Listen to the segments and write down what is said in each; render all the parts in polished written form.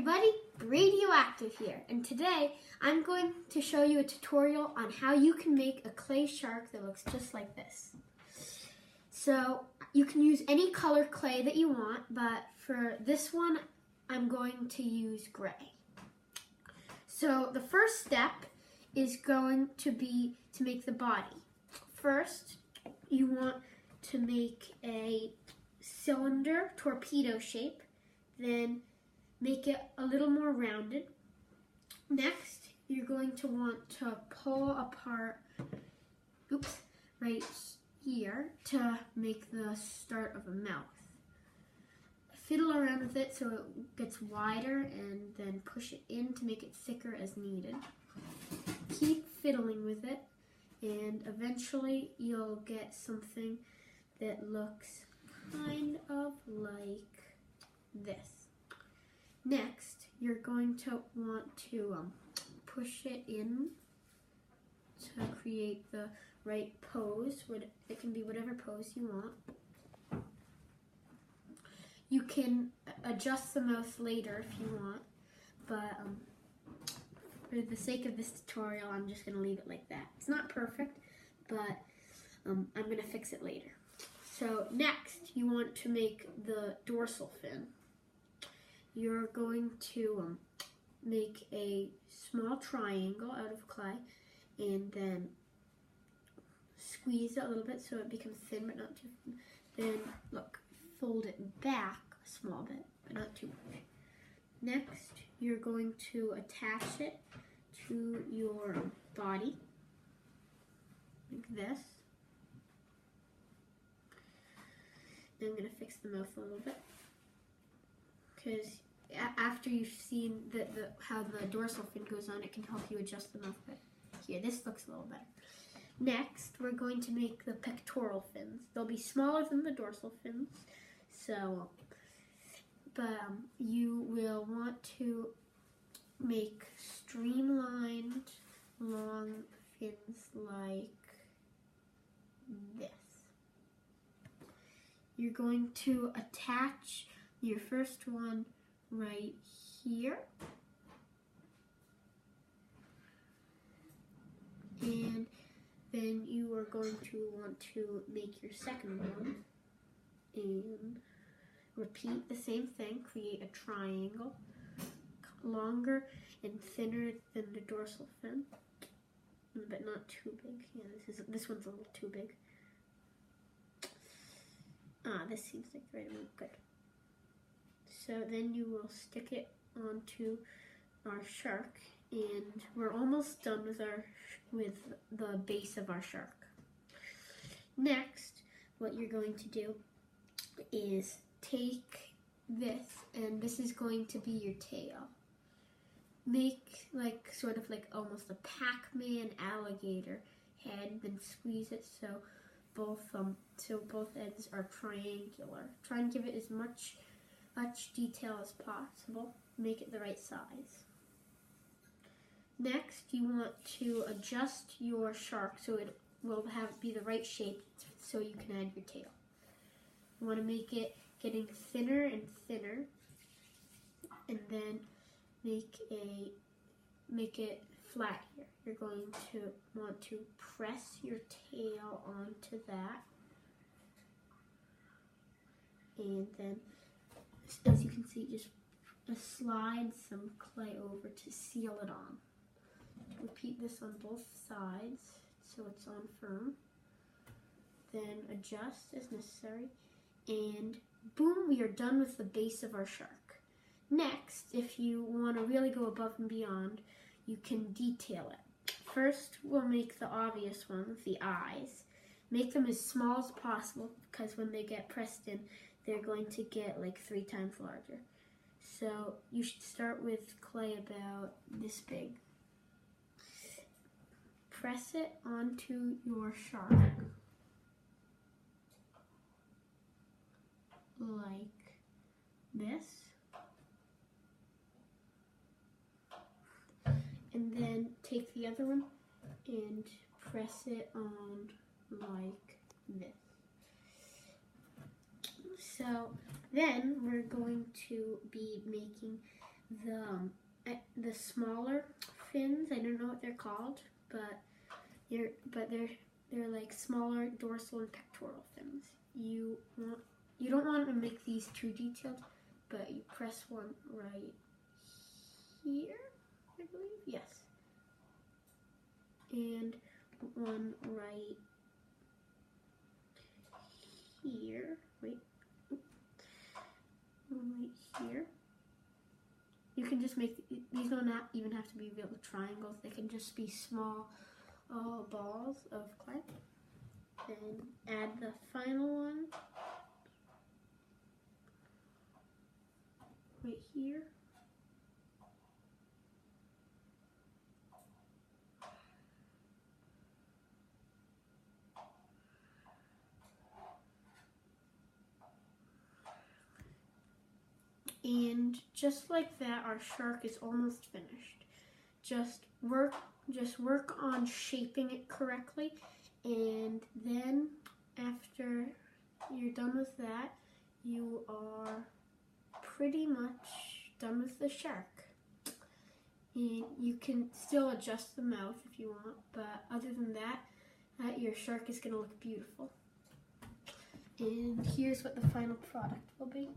everybody, Brady-o-active here, and today I'm going to show you a tutorial on how you can make a clay shark that looks just like this. So you can use any color clay that you want, but for this one I'm going to use gray. So the first step is going to be to make the body. First, you want to make a cylinder, torpedo shape, then make it a little more rounded. Next, you're going to want to pull apart, right here to make the start of a mouth. Fiddle around with it so it gets wider and then push it in to make it thicker as needed. Keep fiddling with it and eventually you'll get something that looks kind of like this. Next, you're going to want to push it in to create the right pose. It can be whatever pose you want. You can adjust the mouth later if you want, but for the sake of this tutorial, I'm just going to leave it like that. It's not perfect, but I'm going to fix it later. So next, you want to make the dorsal fin. You're going to make a small triangle out of clay and then squeeze it a little bit so it becomes thin but not too thin. Then look, fold it back a small bit but not too much. Next, you're going to attach it to your body like this. Then I'm going to fix the mouth a little bit, because after you've seen how the dorsal fin goes on, it can help you adjust the mouth bit. Here, this looks a little better. Next, we're going to make the pectoral fins. They'll be smaller than the dorsal fins, but you will want to make streamlined, long fins like this. You're going to attach your first one right here, and then you are going to want to make your second one and repeat the same thing. Create a triangle, longer and thinner than the dorsal fin, but not too big. Yeah, this one's a little too big. This seems like the right amount. Good. So then you will stick it onto our shark, and we're almost done with the base of our shark. Next, what you're going to do is take this, and this is going to be your tail. Make sort of almost a Pac-Man alligator head, then squeeze it so both ends are triangular. Try and give it as much detail as possible. Make it the right size. Next, you want to adjust your shark so it will be the right shape so you can add your tail. You want to make it getting thinner and thinner, and then make it flat here. You're going to want to press your tail onto that, and then, as you can see, just slide some clay over to seal it on. Repeat this on both sides so it's on firm. Then adjust as necessary, and boom, we are done with the base of our shark. Next, if you want to really go above and beyond, you can detail it. First, we'll make the obvious ones, the eyes. Make them as small as possible, because when they get pressed in, they're going to get like 3 times larger. So you should start with clay about this big. Press it onto your shark like this. And then take the other one and press it on like this. So then we're going to be making the smaller fins. I don't know what they're called, but they're like smaller dorsal and pectoral fins. You don't want to make these too detailed, but you press one right here, I believe. Yes. And one right here. Wait. One right here. You can just make, these don't even have to be real triangles. They can just be small balls of clay. Then add the final one right here. And just like that, our shark is almost finished. Just work on shaping it correctly, and then after you're done with that, you are pretty much done with the shark. And you can still adjust the mouth if you want, but other than that, your shark is going to look beautiful. And here's what the final product will be.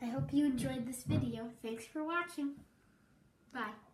I hope you enjoyed this video. Thanks for watching. Bye.